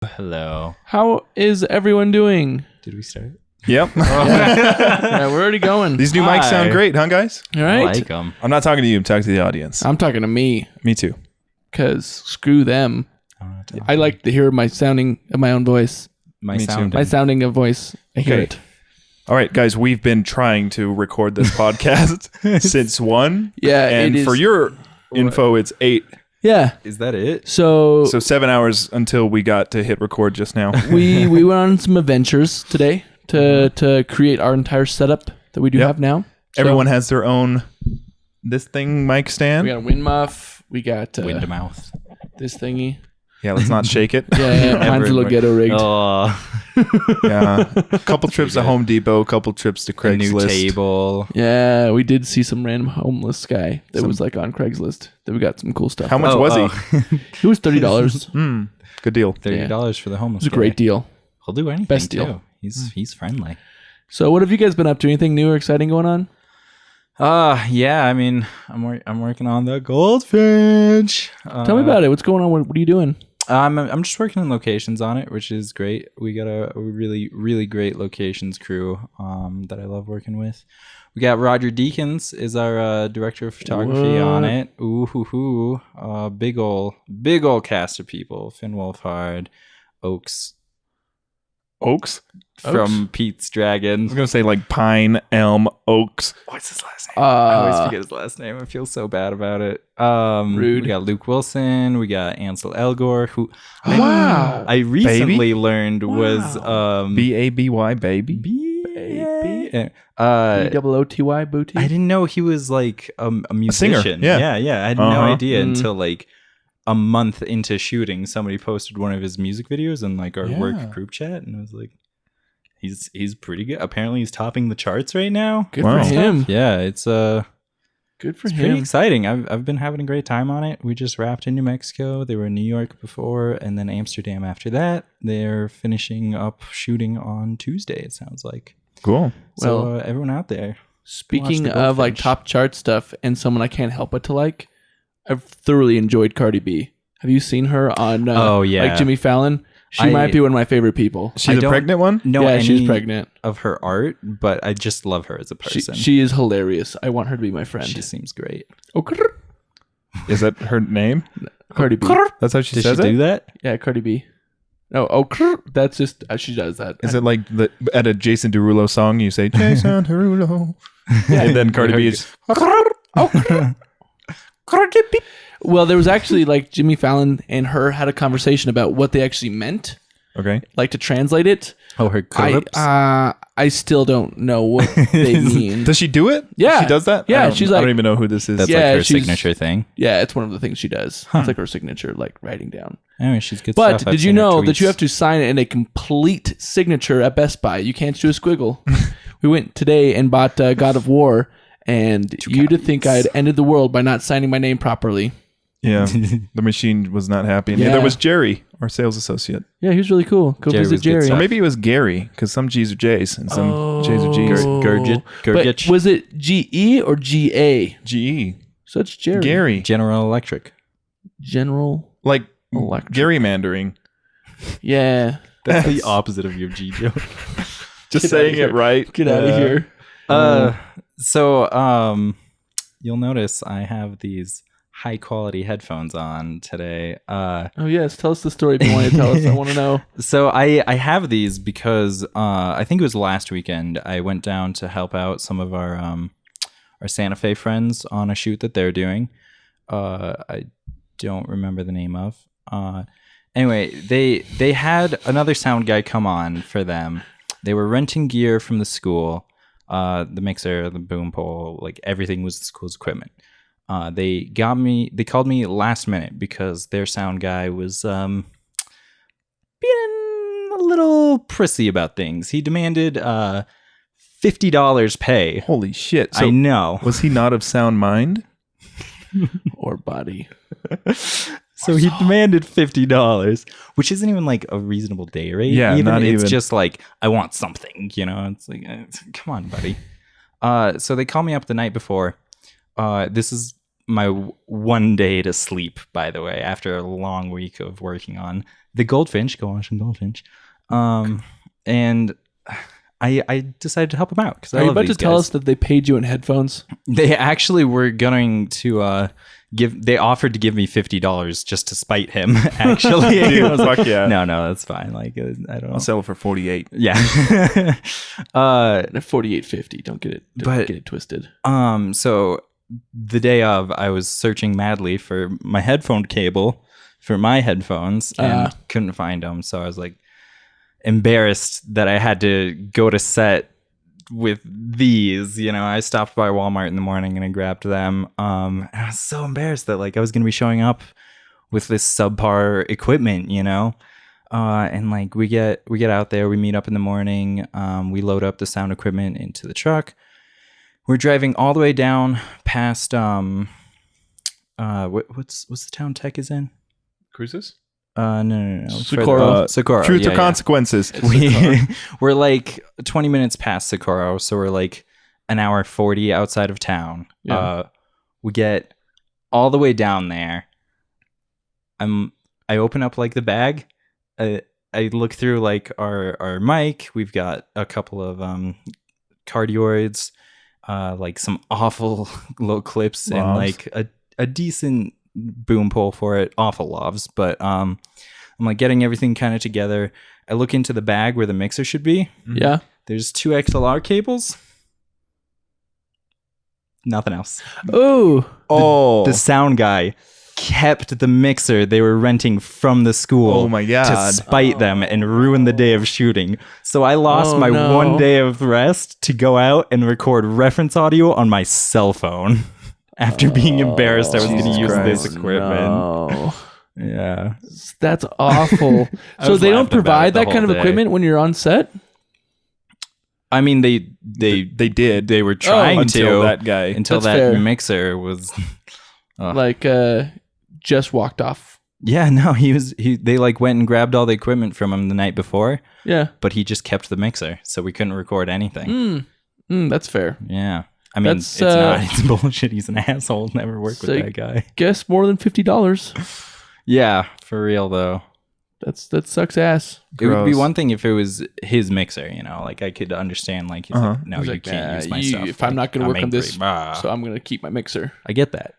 Hello. How is everyone doing? Did we start? Yep. Yeah, we're already going. These new mics sound great, huh, guys? All I right. like them. I'm not talking to you. I'm talking to the audience. I'm talking to me Me too. because screw them. I like to hear my sounding of my own voice. My Me too. sound. My sounding of voice. I hear Okay. it. All right, guys. We've been trying to record this podcast since 1. Yeah, And it is. for your info, it's 8. Yeah. Is that it? So, So 7 hours until we got to hit record just now. we went on some adventures today to create our entire setup that we do Yep. have now. So Everyone has their own this thing mic stand. we got a wind muff. We got Wind mouth. this thingy. Yeah, let's not shake it. Yeah, mine's a little ghetto rigged. Oh, Yeah, a couple trips to Home Depot, a couple trips to a new Craigslist. table. Yeah, we did see some random homeless guy that was like on Craigslist. That we got some cool stuff. How much was he? It was $30. Good deal. $30 for the homeless. It was a great deal. He'll do anything. Best deal. Too. He's friendly. So, what have you guys been up to? Anything new or exciting going on? Yeah. I mean, I'm working on the goldfinch. Tell me about it. What's going on? What are you doing? I'm just working in locations on it, which is great. We got a really great locations crew that I love working with. We got Roger Deakins is our director of photography on it. Ooh hoo hoo. Big ol' cast of people. Finn Wolfhard, Oaks from Pete's Dragon. I was gonna say like pine, elm, oaks. What's his last name? I always forget his last name. I feel so bad about it. Rude. We got Luke Wilson. We got Ansel Elgore, who Wow. I recently learned was BABY baby. B-double-O-T-Y, booty. I didn't know he was like a musician. singer, yeah. I had no idea until like a month into shooting. Somebody posted one of his music videos in like our work group chat, and I was like, he's pretty good. Apparently, he's topping the charts right now. Good Wow. for him. Yeah, it's Good for pretty him. exciting. I've been having a great time on it. We just wrapped in New Mexico. They were in New York before, and then Amsterdam after that. They're finishing up shooting on Tuesday. It sounds like. Cool. So everyone out there. Speaking Watch the of like Goldfinch. top chart stuff and someone I can't help but to like, I've thoroughly enjoyed Cardi B. Have you seen her on like Jimmy Fallon? She might be one of my favorite people. She's a don't pregnant one? know Yeah, any she's pregnant. of her art, but I just love her as a person. She is hilarious. I want her to be my friend. She seems great. Oh, crrr. Is that her name? Cardi B. That's how she Did says she it? do that? Yeah, Cardi B. No, crrr. That's just she does that. Is it like at a Jason Derulo song you say Jason Derulo? And then Cardi B is Well, there was actually like Jimmy Fallon and her had a conversation about what they actually meant, okay. like to translate it. Oh, her clips. I still don't know what they mean. Does she do it? Yeah. She does that? Yeah, I don't- she's I like- don't even know who this is. That's yeah, like her she's- signature thing. Yeah, it's one of the things she does. It's like her signature, like writing down. Anyway, she's good But stuff. I've did you seen her know that you tweets. have to sign it in a complete signature at Best Buy? You can't do a squiggle. We went today and bought God of War, and you'd think I had ended the world by not signing my name properly. Yeah. The machine was not happy. And Yeah. there was Jerry, our sales associate. Yeah, he was really cool. Go Jerry visit was good Jerry. stuff. Or maybe it was Gary, because some G's are J's and some J's are G's. Gurgit. But Gurgit. was it GE or GA? GE. So it's Jerry. Gary. General Electric. General. Like Electric. gerrymandering. Yeah. That's the opposite of your G joke. Just Get saying outta it right. Get out of here. So you'll notice I have these high quality headphones on today. Oh, yes. Tell us the story if you want to tell us. I want to know. So I have these because I think it was last weekend I went down to help out some of our Santa Fe friends on a shoot that they're doing. I don't remember the name of. Anyway, they had another sound guy come on for them. They were renting gear from the school, the mixer, the boom pole, like everything was the school's equipment. They called me last minute because their sound guy was being a little prissy about things. He demanded $50 pay. Holy shit. So I know. was he not of sound mind? Or body. So he demanded $50, which isn't even like a reasonable day rate. Yeah, not It's even. just like, I want something, you know? It's like, come on, buddy. So they call me up the night before. This is my one day to sleep, by the way, after a long week of working on the Goldfinch. Go watch the Goldfinch. And I decided to help him out. Are you about to tell us that they paid you in headphones? They actually were going to they offered to give me $50 just to spite him, actually. Dude, I was like, fuck yeah. No, that's fine. Like, I don't know. I'll settle for 48. Yeah. $48.50. Don't get it twisted. So the day of, I was searching madly for my headphone cable for my headphones and couldn't find them. So I was like embarrassed that I had to go to set with these. I stopped by Walmart in the morning and I grabbed them. And I was so embarrassed that like I was going to be showing up with this subpar equipment, and like we get out there, we meet up in the morning, we load up the sound equipment into the truck. We're driving all the way down past what's the town Tech is in? Cruises? No. Socorro. Socorro. Truth or Yeah. consequences? We're like 20 minutes past Socorro, so we're like an hour 40 outside of town. Yeah. We get all the way down there. I open up like the bag. I look through like our mic. We've got a couple of cardioids, like some awful low clips Lavs. and like a decent boom pole for it. Awful lavs, but I'm like getting everything kind of together. I look into the bag where the mixer should be. Yeah. There's 2 XLR cables. Nothing else. Oh. The sound guy kept the mixer they were renting from the school. Oh my God. To spite them and ruin the day of shooting. So I lost my no. one day of rest to go out and record reference audio on my cell phone after being embarrassed I was going to Jesus use Christ. this equipment. No. Yeah. That's awful. I So was they laughing don't about provide it the that kind of whole day. equipment when you're on set? I mean, they did. they were trying until to that guy. until That's that fair. mixer was Like just walked off. Yeah, no, they like went and grabbed all the equipment from him the night before, Yeah. but he just kept the mixer, so we couldn't record anything. That's fair. Yeah. I mean, That's, it's not. It's bullshit. He's an asshole. Never work So- with that guy. Guess more than $50. Yeah, for real though. That sucks ass. It would be Gross. one thing if it was his mixer, like I could understand. Like, he's like, no, He's you like, can't "Nah, use my you- stuff. if I'm not gonna I'm work on this, angry." So I'm gonna keep my mixer. I get that.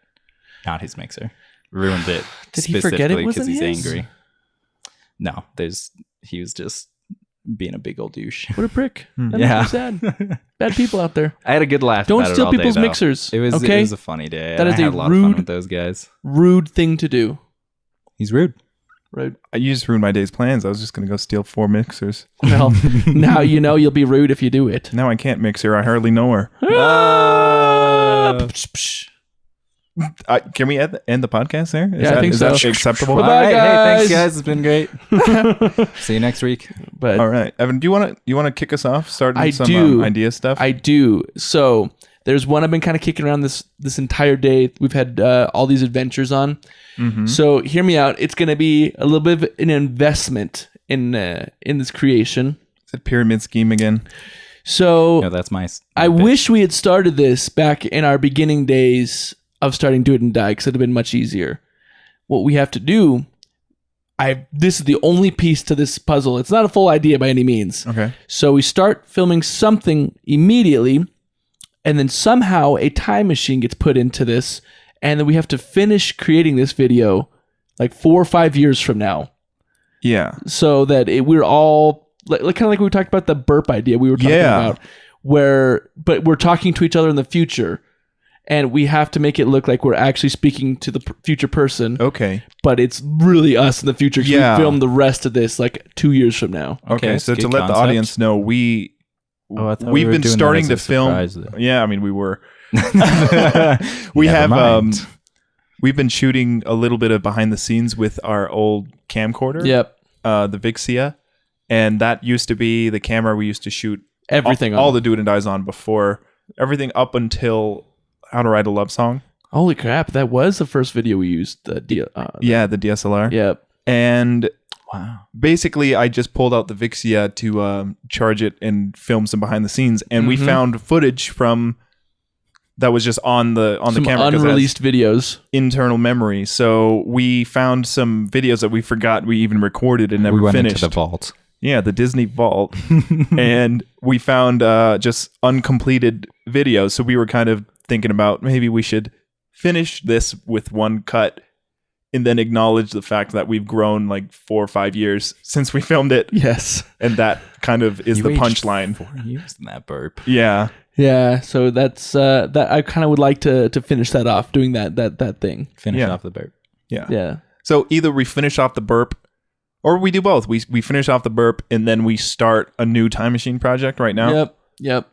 Not his mixer. Ruined it. Did he forget it specifically 'cause wasn't he's his? angry. No, he was just being a big old douche. What a prick. That Yeah. makes me sad. Bad people out there. I had a good laugh. Don't about it steal all day, people's though. mixers, It was okay? It was a funny day. That and is I a had a lot of fun rude- with those guys. Rude thing to do. He's rude. Rude. You just ruined my day's plans. I was just going to go steal 4 mixers. Well, now you know you'll be rude if you do it. Now I can't mix her. I hardly know her. Can we end the podcast there? Yeah, I think is so. that acceptable? Bye-bye. All right, hey, thanks guys. guys. It's been great. See you next week. But All right, Evan, do you want to kick us off? Starting I some do. idea stuff. I do. So there's one I've been kind of kicking around this entire day. We've had all these adventures on. Mm-hmm. So hear me out. It's going to be a little bit of an investment in this creation. Is it pyramid scheme again? So No, that's my. I wish we had started this back in our beginning days of starting Do It and Die, because it'd have been much easier. What we have to do, this is the only piece to this puzzle. It's not a full idea by any means. Okay. So we start filming something immediately, and then somehow a time machine gets put into this, and then we have to finish creating this video like 4 or 5 years from now, Yeah. so that we're all like kind of like we talked about the burp idea we were talking about, but we're talking to each other in the future, and we have to make it look like we're actually speaking to the future person, Okay. but it's really us in the future. 'Cause Yeah. we film the rest of this like 2 years from now. Okay. it's So a to good let the concept. audience know, I thought we we've were been doing that starting as to a film. surprise, though. Yeah, I mean we were. we Never have mind. we've been shooting a little bit of behind the scenes with our old camcorder. Yep. The Vixia, and that used to be the camera we used to shoot Everything all on. the Do It and Dies on before. Everything up until How to Write a Love Song. Holy crap, that was the first video we used. The DSLR. Yep. And Wow. basically, I just pulled out the Vixia to charge it and film some behind the scenes, and we Mhm. found footage from that was just on the Some camera 'cause it has unreleased videos. internal memory. So we found some videos that we forgot we even recorded and never we went finished. into the vault. Yeah, the Disney Vault. And we found just uncompleted videos. So we were kind of thinking about maybe we should finish this with one cut and then acknowledge the fact that we've grown like 4 or 5 years since we filmed it. Yes. And that kind of is You the aged punchline. 4 years in that burp. Yeah. Yeah. So that's that. I kind of would like to finish that off, doing that thing. Finish Yeah. off the burp. Yeah. Yeah. So either we finish off the burp or we do both. We finish off the burp and then we start a new time machine project right now. Yep.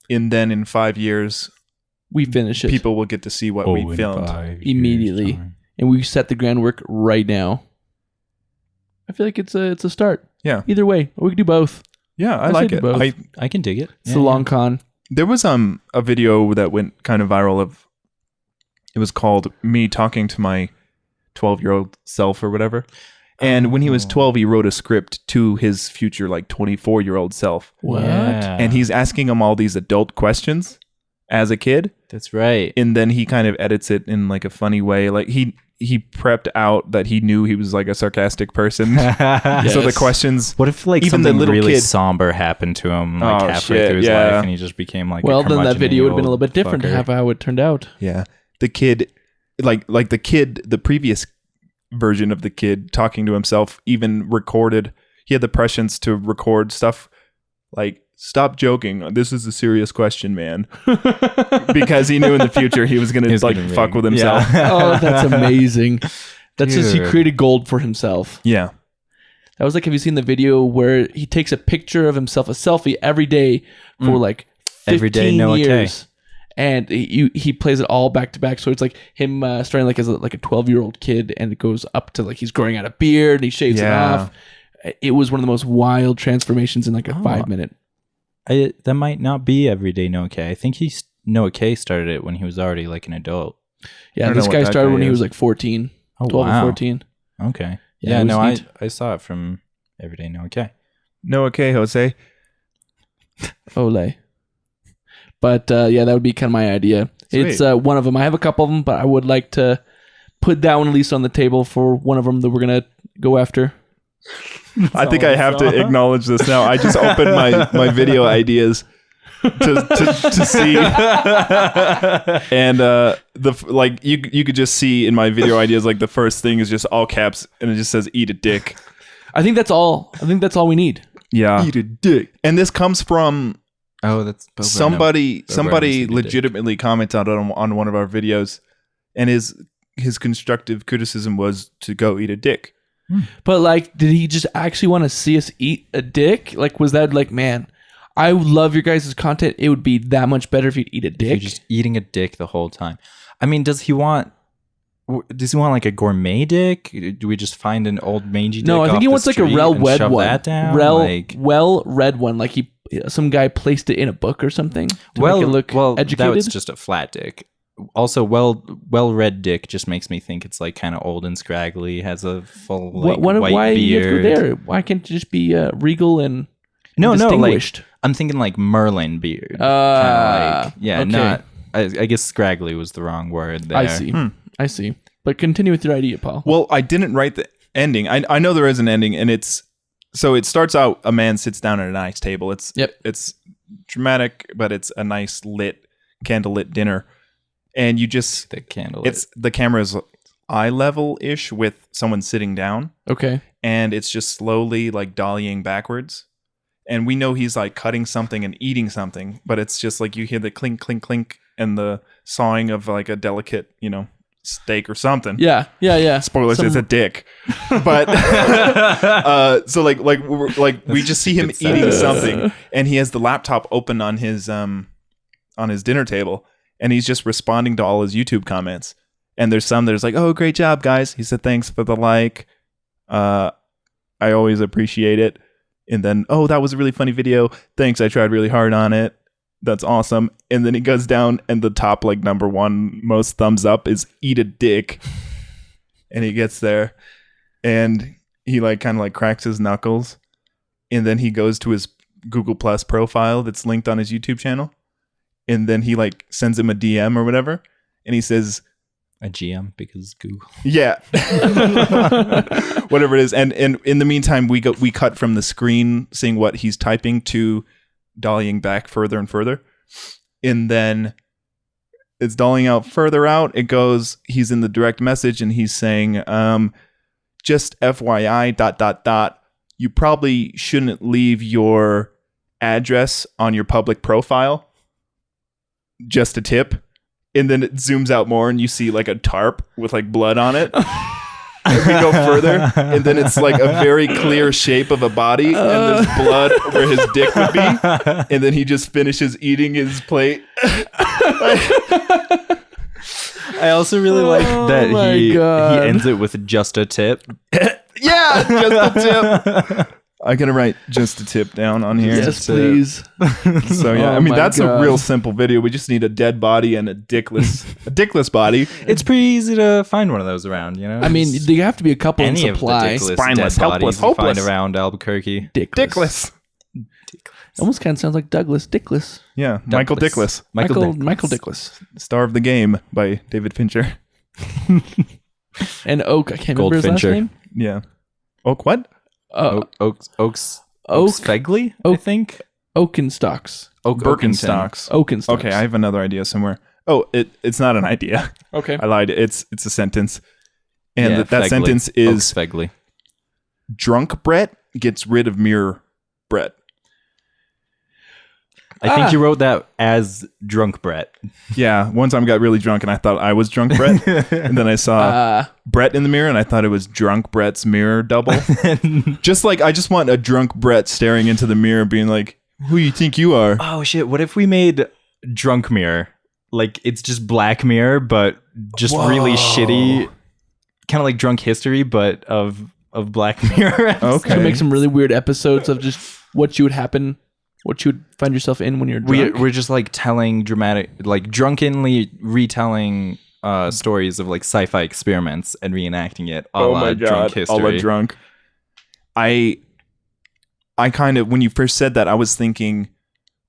And then in 5 years, We finish it. people will get to see what we filmed. Immediately. And we set the groundwork right now. I feel like it's a start. Yeah. Either way, or we can do both. Yeah, I I like say it. do both. I can dig it. It's a long con. There was a video that went kind of viral of it was called me talking to my 12-year-old self or whatever. And when he was 12, he wrote a script to his future like 24-year-old self. What? Yeah. And he's asking him all these adult questions as a kid, That's right. and then he kind of edits it in like a funny way. Like he prepped out that he knew he was like a sarcastic person. So the questions What if like Even the something little really kid- somber happened to him like Oh, halfway shit, through his yeah. life and he just became like Well, a then that video would have been a little bit curmudgeon-y different to old have fucker. how it turned out. Yeah. The kid, like the kid, the previous version of the kid talking to himself even recorded, he had the prescience to record stuff like, stop joking. This is a serious question, man. Because he knew in the future he was going to like gonna fuck ring. with himself. Yeah. Oh, that's amazing. That's just he Dude. created gold for himself. Yeah. That was like, have you seen the video where he takes a picture of himself, a selfie every day for like 15 Every day, Noah K. years. And he plays it all back to back. So it's like him starting like as a 12-year-old kid, and it goes up to like he's growing out a beard and he shaves it Yeah. off. It was one of the most wild transformations in like a 5-minute. That might not be everyday Noah K. I think Noah K started it when he was already like an adult. Yeah, don't this know what guy that started guy when he is. was like 14, Oh 12 wow. or 14. Okay. Yeah, Yeah, it was no, neat. I saw it from Everyday Noah K. No, okay, Jose. Ole. But yeah, that would be kind of my idea. Sweet. It's one of them. I have a couple of them, but I would like to put that one at least on the table for one of them that we're going to go after. I think I have to acknowledge this now. I just opened my video ideas to see, and you could just see in my video ideas like the first thing is just all caps and it just says "eat a dick." I think that's all. I think that's all we need. Yeah, Eat a dick. and this comes from Oh, that's somebody Boba knows eat a dick. legitimately commented on one of our videos, and his constructive criticism was to go eat a dick. But like, did he just actually want to see us eat a dick? Like, was that like, man, I love your guys' content. It would be that much better if you'd eat a You're dick. just eating a dick the whole time. I mean, does he want like a gourmet dick? Do we just find an old mangy dick? No, I think off he the wants like a street well and wed shove one. that down? Well read one. Like some guy placed it in a book or something to make it look educated. That's just a flat dick. Also, well read dick just makes me think it's like kind of old and scraggly. Has a full like white why do you have to beard. go there? Why can't it just be regal and No, like distinguished? I'm thinking like Merlin beard. Kinda like, yeah, okay. not. I guess scraggly was the wrong word there. I see. I see. But continue with your idea, Paul. Well, I didn't write the ending. I know there is an ending, and it starts out. A man sits down at a nice table. It's dramatic, but it's a nice candlelit dinner, and you just The candle. the camera's eye level ish with someone sitting down, Okay. and it's just slowly like dollying backwards. And we know he's like cutting something and eating something, but it's just like you hear the clink, clink, clink, and the sawing of like a delicate, steak or something. Yeah. Spoilers, it's a dick. But so like we just see him eating something, and he has the laptop open on his dinner table, and he's just responding to all his YouTube comments. And there's some there's like, "Oh, great job, guys." He said, "Thanks for the like. I always appreciate it." And then, "Oh, that was a really funny video. Thanks. I tried really hard on it. That's awesome." And then he goes down, and the top like number one most thumbs up is "eat a dick." And he gets there, and he like kind of like cracks his knuckles, and then he goes to his Google Plus profile that's linked on his YouTube channel, and then he like sends him a DM or whatever, and he says, A GM because Google. yeah, whatever it is. And in the meantime, we cut from the screen seeing what he's typing to dollying back further and further. And then it's dollying out further out. It goes, he's in the direct message and he's saying, just FYI ... You probably shouldn't leave your address on your public profile. Just a tip. And then it zooms out more and you see like a tarp with like blood on it. And we go further and then it's like a very clear shape of a body and there's blood where his dick would be. And then he just finishes eating his plate. I also really like that my he God. ends it with just a tip. Yeah, just a tip. I gotta write just a tip down on here. Yes, please. So yeah, Oh I mean my that's God. a real simple video. We just need a dead body and a dickless body. It's pretty easy to find one of those around, you know? I mean, Just there have to be a couple in any of the supply. dickless Spineless, dead helpless, bodies you find hopeless. around Albuquerque. Dickless. Almost kind of sounds like Douglas Dickless. Yeah, Michael Dickless, Michael Dickless. Star of the Game by David Fincher. And Oak. I can't remember his Goldfincher. last name. Yeah. Oak what? Oaks Oak. Fegley, I Oak- think. Oakenstocks. Birkenstocks. Oakenstocks. Okay, I have another idea somewhere. Oh, it's not an idea. Okay. I lied. It's a sentence. And Yeah, that Fegley. sentence is Oaks Fegley. drunk Brett gets rid of mirror Brett. I think you wrote that as drunk Brett. Yeah, one time I got really drunk and I thought I was drunk Brett. And then I saw Brett in the mirror and I thought it was drunk Brett's mirror double. Just like I just want a drunk Brett staring into the mirror being like, who you think you are? Oh shit, what if we made Drunk Mirror? Like it's just Black Mirror, but just really shitty. Kind of like Drunk History, but of Black Mirror. Okay. Should make some really weird episodes of just what you would find yourself in when you're drunk. We're just like telling dramatic, like drunkenly retelling stories of like sci-fi experiments and reenacting it. A la Drunk History. All a drunk. I kind of, when you first said that, I was thinking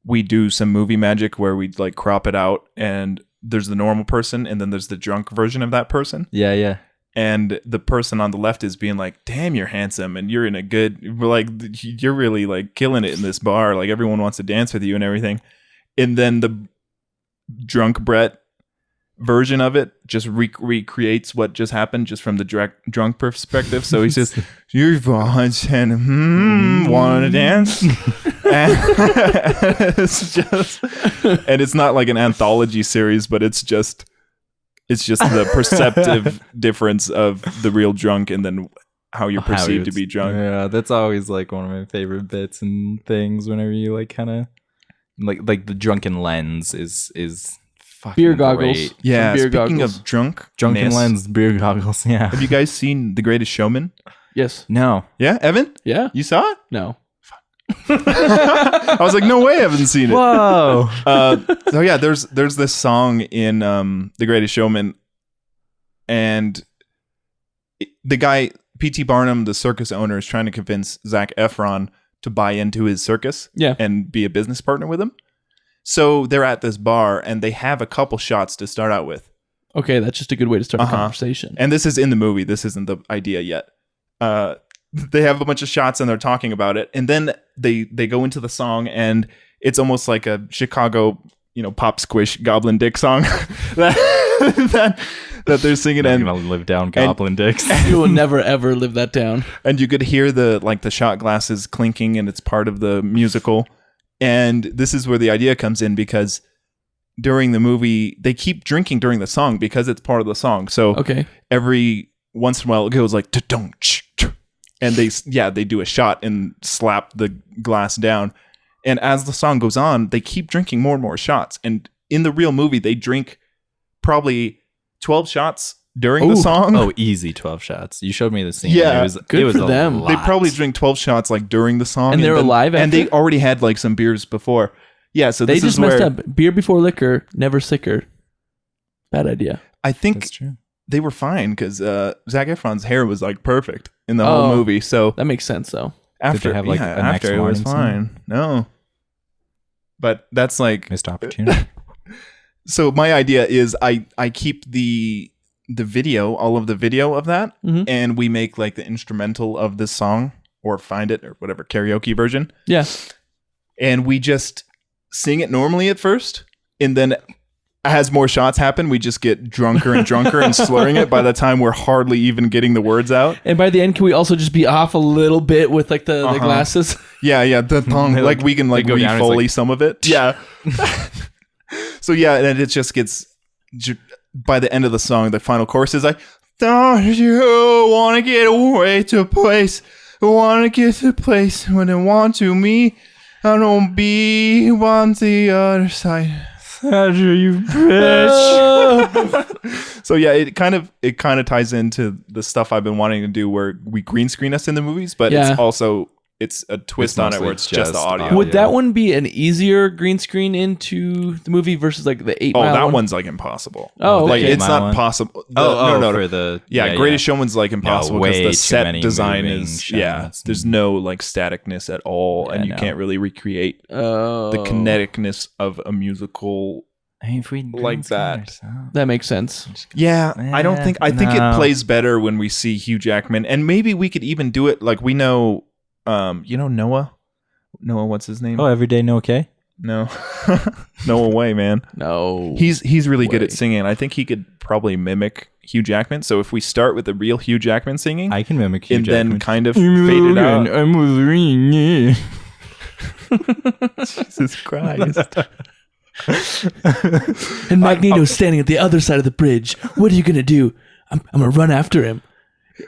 we do some movie magic where we like crop it out and there's the normal person and then there's the drunk version of that person. Yeah. And the person on the left is being like, damn, you're handsome and you're in a good, we're like, you're really like killing it in this bar. Like everyone wants to dance with you and everything. And then the drunk Brett version of it just recreates what just happened just from the drunk perspective. So he's just, you're and want to dance? And it's just, and it's not like an anthology series, but it's just the perceptive difference of the real drunk and then how you're perceived to be drunk. Yeah, that's always like one of my favorite bits and things whenever you like kind of like the drunken lens is fucking Beer goggles. great. Yeah, Some beer speaking goggles. of drunk, Drunken lens, beer goggles. Yeah. have you guys seen The Greatest Showman? Yes. No. Yeah, Evan? Yeah. You saw it? No. I was like, no way I haven't seen it. Whoa. So yeah, there's this song in The Greatest Showman, and the guy P.T. Barnum, the circus owner, is trying to convince Zac Efron to buy into his circus and be a business partner with him. So they're at this bar and they have a couple shots to start out with. Okay, that's just a good way to start a conversation. And this is in the movie. This isn't the idea yet. They have a bunch of shots and they're talking about it, and then they go into the song, and it's almost like a Chicago, pop squish goblin dick song that they're singing. I'm And gonna live down goblin dicks. You will never ever live that down. and you could hear the shot glasses clinking, and it's part of the musical. And this is where the idea comes in, because during the movie they keep drinking during the song because it's part of the song. So Okay. every once in a while it goes like "Da-dunk-ch-ch," and they do a shot and slap the glass down. And as the song goes on, they keep drinking more and more shots. And in the real movie, they drink probably 12 shots during the song. Oh, easy 12 shots. You showed me the scene. Yeah, good it was for a them. They lot. probably drink 12 shots like during the song. And they're then- alive And after? they already had like some beers before. Yeah, so They this just is messed where up. Beer before liquor, never sicker. Bad idea. I think That's true. they were fine because Zac Efron's hair was like perfect in the whole movie. So That makes sense, though. after they have, like, a next after it was morning scene? fine. No, but that's like Missed opportunity. So my idea is I keep the video, all of the video of that, and we make like the instrumental of this song or Find It or whatever karaoke version. Yeah. And we just sing it normally at first, and then as more shots happen, we just get drunker and drunker and slurring it by the time we're hardly even getting the words out. And by the end, can we also just be off a little bit with like the glasses? Yeah. The thong, like we can like go down, it's re-foley like- some of it. Yeah. So yeah, and it just gets by the end of the song, the final chorus is like, "Don't you want to get away to a place? Want to get to a place when I want to me? I don't be on the other side." After you bitch. So yeah, it kind of ties into the stuff I've been wanting to do, where we green screen us in the movies, but Yeah. it's a twist It's on it mostly where it's just the just audio. audio. Would that one be an easier green screen into the movie versus like the 8 Oh, Mile that one? one's like impossible. Oh, like okay. it's 8 Mile not one? possible. No. no. For the Greatest Showman's like impossible because way the too set many design moving is shots. there's no like staticness at all, Yeah, and you no. can't really recreate Oh, the kineticness of a musical. Hey, if we like that. That makes sense. Yeah, I think it no. plays better when we see Hugh Jackman, and maybe we could even do it like we know, Noah, what's his name? Oh, Everyday No Okay? No, Noah Way, man. No. He's really good way. at singing. I think he could probably mimic Hugh Jackman. So if we start with the real Hugh Jackman singing, I can mimic Hugh and Jackman. then kind of fade it out. I'm Wolverine, yeah. Jesus Christ. And Magneto's standing at the other side of the bridge. What are you gonna do? I'm gonna run after him.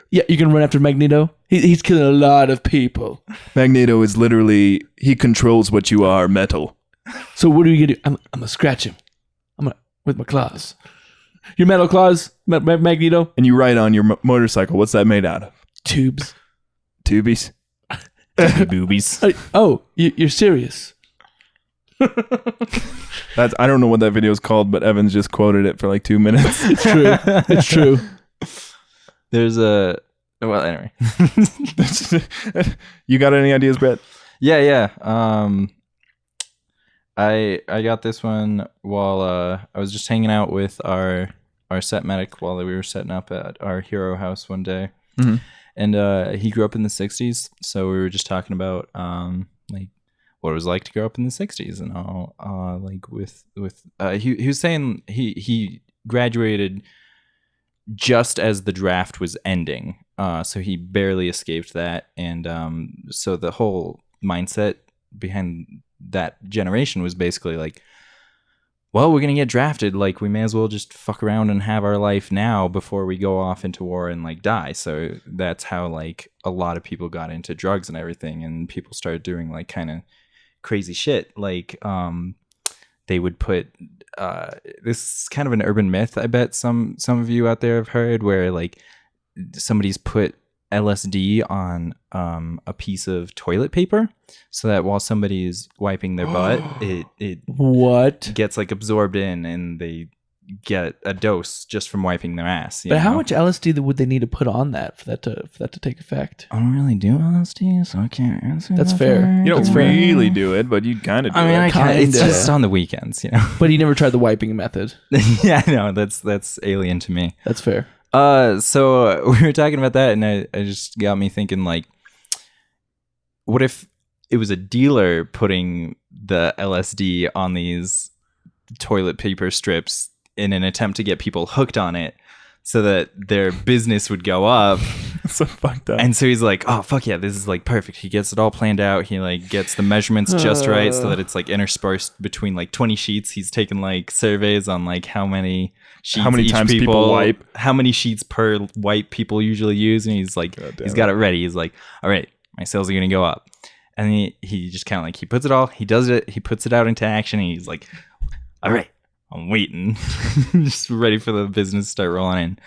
Yeah, you're gonna run after Magneto? He's killing a lot of people. Magneto is literally, he controls what you are, metal. So what are you gonna do? I'm gonna scratch him. With my claws. Your metal claws, Magneto? And you ride on your motorcycle. What's that made out of? Tubes. Tubies. Boobies. You're serious? I don't know what that video is called, but Evans just quoted it for like 2 minutes. It's true. It's true. There's a... Well, anyway. You got any ideas, Brett? Yeah. I got this one while I was just hanging out with our set medic while we were setting up at our hero house one day. Mhm. And he grew up in the 60s, so we were just talking about like what it was like to grow up in the 60s and all. Like with he was saying he graduated just as the draft was ending, so he barely escaped that. And so the whole mindset behind that generation was basically like, well, we're gonna get drafted, like we may as well just fuck around and have our life now before we go off into war and like die. So that's how like a lot of people got into drugs and everything, and people started doing like kind of crazy shit. Like they would put this is kind of an urban myth, I bet some of you out there have heard, where like somebody's put LSD on a piece of toilet paper so that while somebody's wiping their butt, it What? gets like absorbed in and they get a dose just from wiping their ass. But how much LSD would they need to put on that for that to take effect? I don't really do LSD, so I can't answer. That's that fair. for You don't That's fair. really do it, but you kind of do I mean, it. I kind of. It's Kinda. just on the weekends, you know. But he never tried the wiping method. Yeah, no, that's alien to me. That's fair. So we were talking about that, and I just got me thinking, like, what if it was a dealer putting the LSD on these toilet paper strips in an attempt to get people hooked on it so that their business would go up? So fucked up. And so he's like, oh, fuck yeah, this is like perfect. He gets it all planned out. He like gets the measurements just right so that it's like interspersed between like 20 sheets. He's taken like surveys on like how many sheets, How many each times people wipe. how many sheets per wipe people usually use. And he's like, God damn he's it. got it ready. He's like, all right, my sales are going to go up. And he just kind of like, he puts it all, he does it, he puts it out into action. And he's like, all right, I'm waiting, just ready for the business to start rolling in.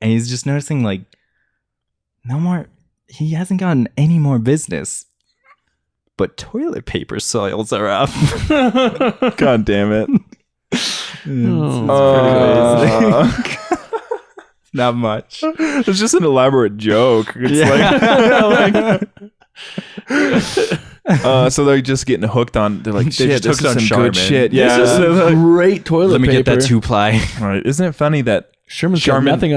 And he's just noticing like, no more, he hasn't gotten any more business, but toilet paper sales are up. God damn it. It's not much. It's just an elaborate joke. It's Yeah. like So they're just getting hooked on. They're like, They're shit, just this is hooked some on good Charmin. shit. This Yeah. is some great toilet Let me paper. get that 2-ply. All right. Isn't it funny that Sherman's got nothing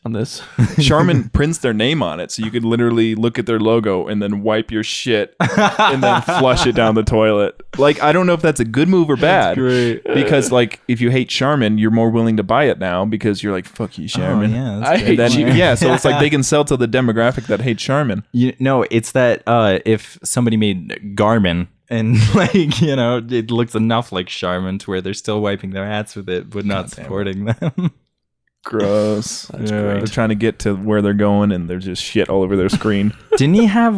on this. Charmin prints their name on it, so you could literally look at their logo and then wipe your shit and then flush it down the toilet. Like, I don't know if that's a good move or bad. Great. Because, like, if you hate Charmin, you're more willing to buy it now because you're like, fuck you, Charmin. yeah, I hate Then you. yeah, so it's like they can sell to the demographic that hates Charmin. It's that if somebody made Garmin and like it looks enough like Charmin to where they're still wiping their hats with it, but not supporting them. Gross. That's Yeah. great. They're trying to get to where they're going, and there's just shit all over their screen. Didn't he have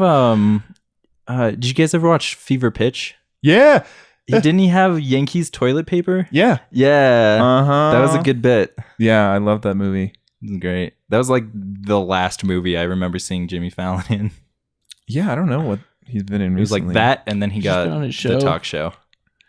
did you guys ever watch Fever Pitch? Yeah, Didn't he have Yankees toilet paper? yeah. Yeah. Uh-huh. That was a good bit. Yeah, I love that movie. It was great. That was like the last movie I remember seeing Jimmy Fallon in. Yeah, I don't know what he's been in It was recently. like that, and then he Just got been on his the show. talk show.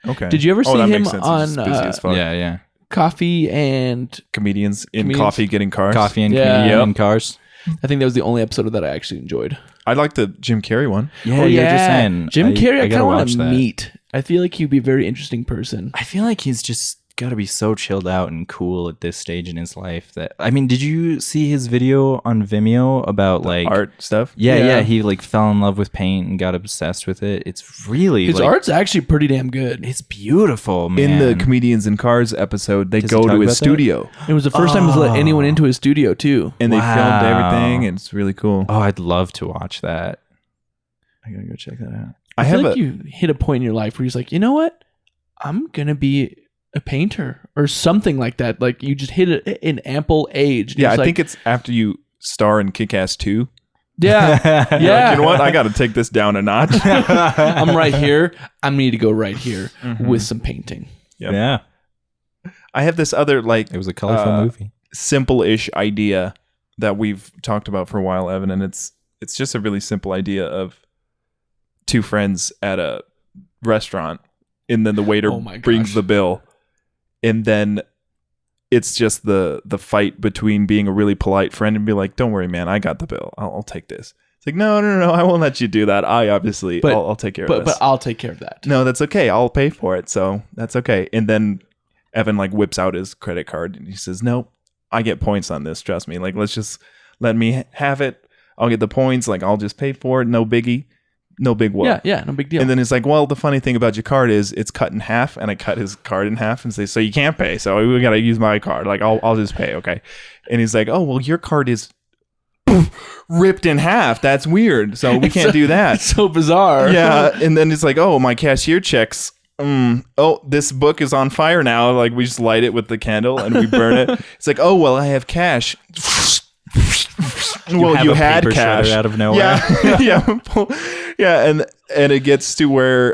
Okay. Did you ever see that him makes sense. He's just on, busy as fuck. Yeah. Coffee and Comedians in Comedians. coffee getting cars. Coffee and Yeah. comedian Yep. and cars. I think that was the only episode of that I actually enjoyed. I like the Jim Carrey one. Yeah, you're just saying. Jim Carrey, I kind gotta of want watch to that. meet. I feel like he'd be a very interesting person. I feel like he's just got to be so chilled out and cool at this stage in his life that I mean, did you see his video on Vimeo about like Art stuff. Yeah, he like fell in love with paint and got obsessed with it. It's really His like, art's actually pretty damn good. it's beautiful, man. In the Comedians in Cars episode, they Does he go talk to his about that? studio It was the first time he's let anyone into his studio too. and they filmed Wow. everything, and it's really cool. Oh, I'd love to watch that. I gotta go check that out. I feel have like you hit a point in your life where he's like, you know what? I'm gonna be a painter or something like that. Like you just hit an ample age. And yeah, I he's like, think it's after you star in Kick-Ass 2. yeah, You're yeah. like, you know what? I got to take this down a notch. I'm right here. I need to go right here Mm-hmm. with some painting. Yep. Yeah, I have this other like it was a colorful movie. simple-ish idea that we've talked about for a while, Evan, and it's just a really simple idea of two friends at a restaurant, and then the waiter Oh my brings gosh. the bill, and then it's just the fight between being a really polite friend and be like, "Don't worry, man, I got the bill. I'll take this." It's like, no, I won't let you do that. But- I'll take care of But this. I'll take care of that. No, that's okay. I'll pay for it. So that's okay. And then Evan like whips out his credit card and he says, "No, I get points on this. Trust me. Like, let me have it. I'll get the points. Like, I'll just pay for it. No biggie. No big whoop." Yeah, no big deal. And then it's like, well, the funny thing about your card is it's cut in half, and I cut his card in half and say, "So you can't pay. So we got to use my card. Like, I'll just pay. Okay." And he's like, "Oh, well, your card is ripped in half. That's weird. So we can't do that." It's so bizarre. Yeah, and then it's like, "Oh, my cashier checks. Oh, this book is on fire now." Like, we just light it with the candle and we burn it. It's like, "Oh, well, I have cash." Well, have you a had paper cash shredder out of nowhere. Yeah, yeah, and it gets to where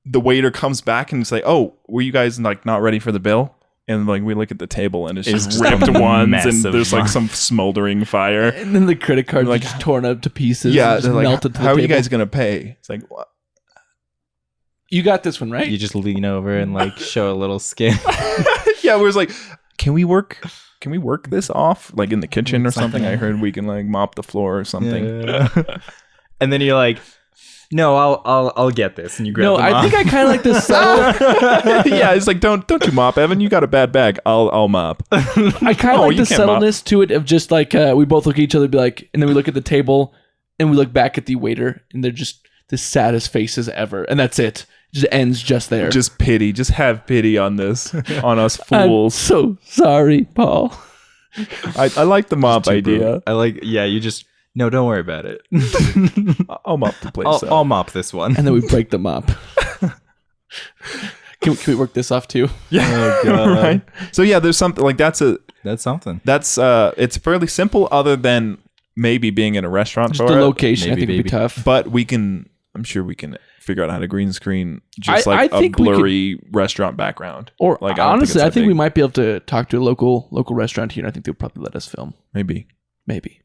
the waiter comes back and it's like, "Oh, were you guys like not ready for the bill?" And like we look at the table and it's just just ripped a ones, mess and of there's like mud. some smoldering fire. And then the credit card's Like, just torn up to pieces. Yeah, and just they're like, melted to the "How are you table. guys gonna pay?" It's like, what? You got this one, right? You just lean over and like show a little skin. Yeah, we was like, can we work this off like in the kitchen or something? I heard we can like mop the floor or something. Yeah. And then you're like, "No, I'll get this." And you grab No, them I off. think I kind of like this subtle. Yeah, it's like, don't you mop, Evan? You got a bad bag. I'll mop. I kind of Oh, like you the can't mop. subtleness to it of just like we both look at each other, and be like, and then we look at the table, and we look back at the waiter, and they're just the saddest faces ever, and that's it. Just ends just there. Just pity. Just have pity on this, on us I'm fools. so sorry, Paul. I like the mop idea. I like, yeah, you just, no, don't worry about it. I'll mop the place up. I'll mop this one. And then we break them up. Can we work this off too? Yeah, Oh, God. right. So yeah, there's something like That's something. it's fairly simple, other than maybe being in a restaurant Just for the it. location, I Maybe, think, would be baby. tough. But I'm sure we can figure out how to green screen just I like a think we could- blurry restaurant background. Or Like, I don't honestly, think I it's think that we big. might be able to talk to a local restaurant here. And I think they'll probably let us film. Maybe. Maybe,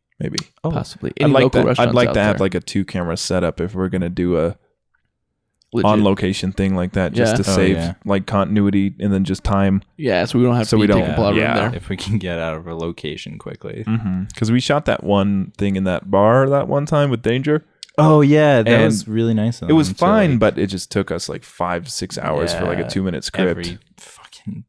Oh, possibly. I'd Any like local that. restaurants I'd like out to have there. like a 2-camera setup if we're gonna do a Legit. on location thing like that, just Yeah. to Oh, save yeah. like continuity and then just time. Yeah, so we don't have So to we be don't- taking up a lot of room yeah. there. if we can get out of a location quickly. Because we shot that one thing in that bar that one time with Danger. Oh yeah, that And was really nice. Of It was them to, fine, like, but it just took us like 5-6 hours for like a yeah, 2-minute script. Every fucking,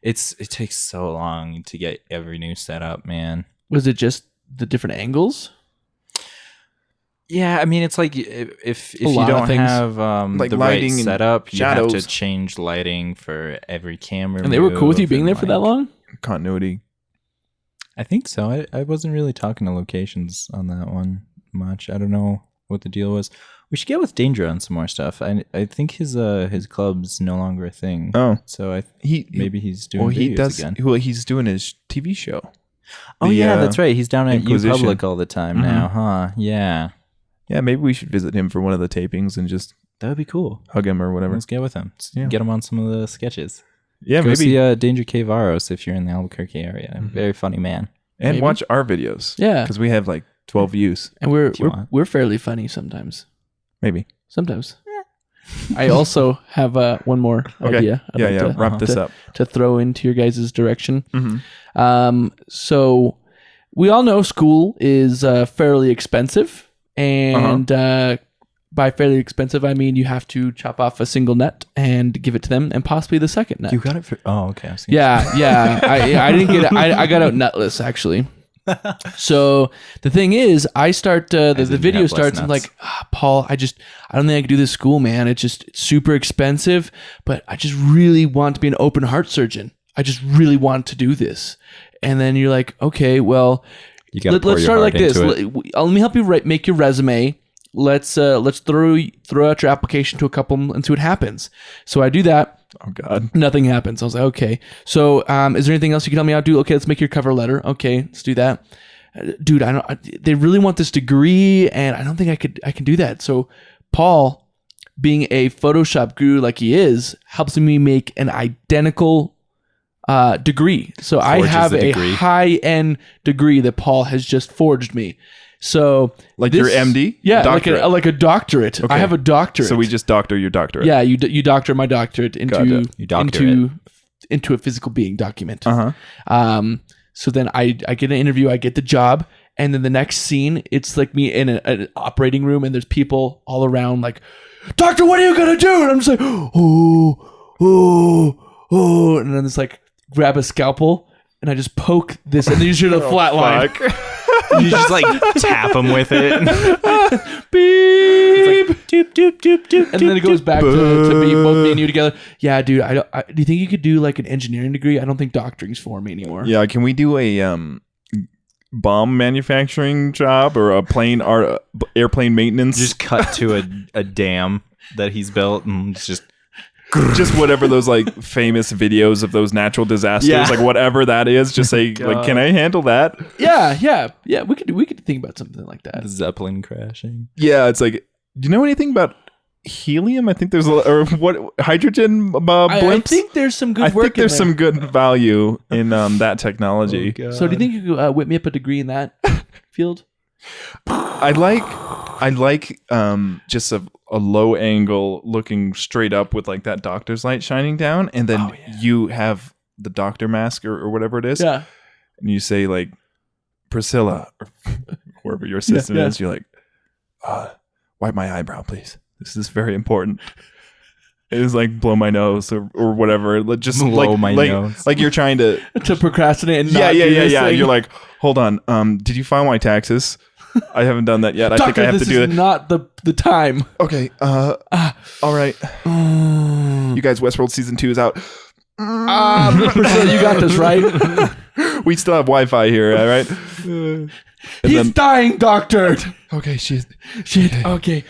it takes so long to get every new setup, man. Was it just the different angles? Yeah, I mean, it's like if you lot of don't things. have Like the lighting right and setup, you have to shadows. change lighting for every camera. And they were cool with you move being there and, for that like, long? Continuity. I think so. I wasn't really talking to locations on that one much. I don't know what the deal was. We should get with Danger on some more stuff. I think his club's no longer a thing. Oh, So he maybe he's doing well, he videos does. again. Well, he's doing his TV show. Oh The, yeah, that's right. He's down at Inquisition. UPublic all the time now, huh? Yeah. Yeah, maybe we should visit him for one of the tapings and just That would be cool. hug him or whatever. Let's get with him. Yeah. Get him on some of the sketches. Yeah, Go maybe. see Danger K. Varos if you're in the Albuquerque area. Very funny man. And Maybe. watch our videos. Yeah. Because we have like 12 views. And we're If you want. we're fairly funny sometimes. Maybe. Sometimes. I also have one more Okay. idea. I'd like to- Wrap this up. to throw into your guys' direction. Mhm. So we all know school is fairly expensive, and by fairly expensive, I mean you have to chop off a single nut and give it to them, and possibly the second nut. You got it for... Oh, okay. Yeah. I didn't get it. I got out nutless actually. So the thing is, I start the didn't video have less starts. I'm nuts. like, Paul, I don't think I can do this school, man. It's super expensive, but I just really want to be an open heart surgeon. I just really want to do this. And then you're like, okay, well, You got let's start like this. Let me help you make your resume. Let's throw out your application to a couple and see what happens. So I do that. Oh, God. Nothing happens. I was like, okay. So, is there anything else you can help me out do? Okay, let's make your cover letter. Okay, let's do that. Dude, they really want this degree, and I don't think I can do that. So, Paul, being a Photoshop guru like he is, helps me make an identical degree. So I Forges have the a degree. high-end degree that Paul has just forged me. So Like your MD? Yeah, Doctorate. like a doctorate. Okay. I have a doctorate. So we just doctor your doctorate. Yeah, you doctor my doctorate into Gotcha. You doctor into a physical being document. Uh-huh. So then I get an interview, I get the job, and then the next scene, it's like me in an operating room, and there's people all around like, Doctor, what are you gonna do? And I'm just like, oh, and then it's like grab a scalpel, and I just poke this, and then you shoot a flat line. You just like tap him with it. Beep. Doop, doop, doop, doop, and then it goes back to be both me and you together. Yeah, dude. Do you think you could do like an engineering degree? I don't think doctoring's for me anymore. Yeah, can we do a bomb manufacturing job or a airplane maintenance? Just cut to a dam that he's built and just just whatever those like famous videos of those natural disasters, Yeah. like whatever that is, just say like, can I handle that? Yeah. We could think about something like that. the Zeppelin crashing. Yeah, it's like, do you know anything about helium? I think there's or what hydrogen blimps. I think there's some good I work. think there's in there. some good value in that technology. So do you think you could whip me up a degree in that field? I like just a low angle looking straight up with like that doctor's light shining down, and then you have the doctor mask or whatever it is, Yeah. and you say like Priscilla or whoever your assistant Yeah. is, you're like, wipe my eyebrow, please. This is very important. It is like blow my nose or whatever. Just Blow like my nose. like you're trying to. To procrastinate and not do this Yeah. thing. You're like, hold on. Did you file my taxes? I haven't done that yet. I Doctor, think I have to this do is it. not the time. Okay. All right. You guys, Westworld season 2 is out. Priscilla, you got this, right? We still have Wi-Fi here, all right? He's dying, Doctor. Okay, shit. Okay.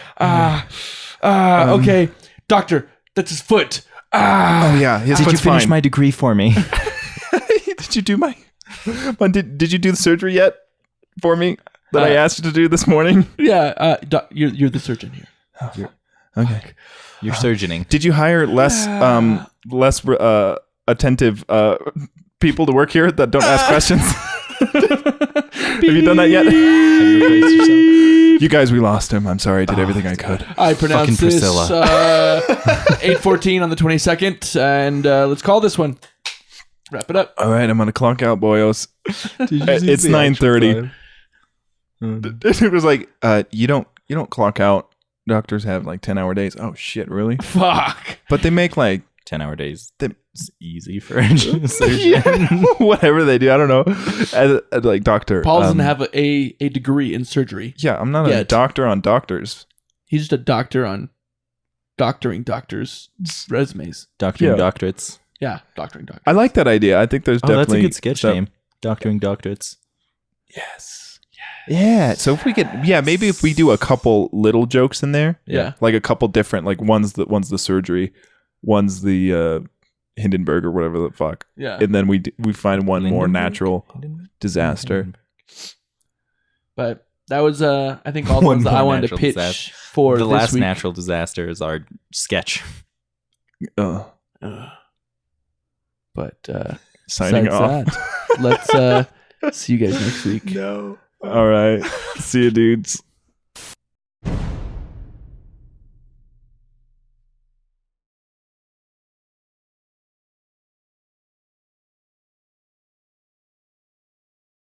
Okay. Doctor, that's his foot. Oh yeah, his Did you foot's finish fine. my degree for me? Did you do my? Did you do the surgery yet for me that I asked you to do this morning? Yeah. You're the surgeon here. Okay. You're surgeoning. Did you hire less attentive people to work here that don't ask questions? Have you done that yet? Have you replaced yourself? You guys, we lost him. I'm sorry. I did everything I could. I pronounced Fucking this Priscilla. 8:14 on the 22nd, and let's call this one. Wrap it up. All right, I'm gonna clock out, boyos. It's 9:30. It was like, you don't You don't clock out. Doctors have like 10-hour days. Oh shit, really? Fuck. But they make like 10-hour days. They- It's easy for a surgeon. whatever they do. I don't know. Like doctor. Paul doesn't have a degree in surgery. Yeah, I'm not a Yet. doctor on doctors. He's just a doctor on doctoring doctors' resumes. Doctoring Yeah. doctorates. Yeah, doctoring doctors. I like that idea. I think there's Oh, that's definitely a good sketch stuff- name. Doctoring doctorates. Yes. Yeah. So if we could, maybe if we do a couple little jokes in there, Yeah. like a couple different, like one's the surgery, one's the Hindenburg or whatever the fuck, Yeah. and then we find one more Lindenberg? natural disaster. But that was I think all the One ones that more I wanted to natural pitch disaster. for The this last week. natural disaster is our sketch. But Signing besides off. that, let's see you guys next week. No. All right. See you, dudes.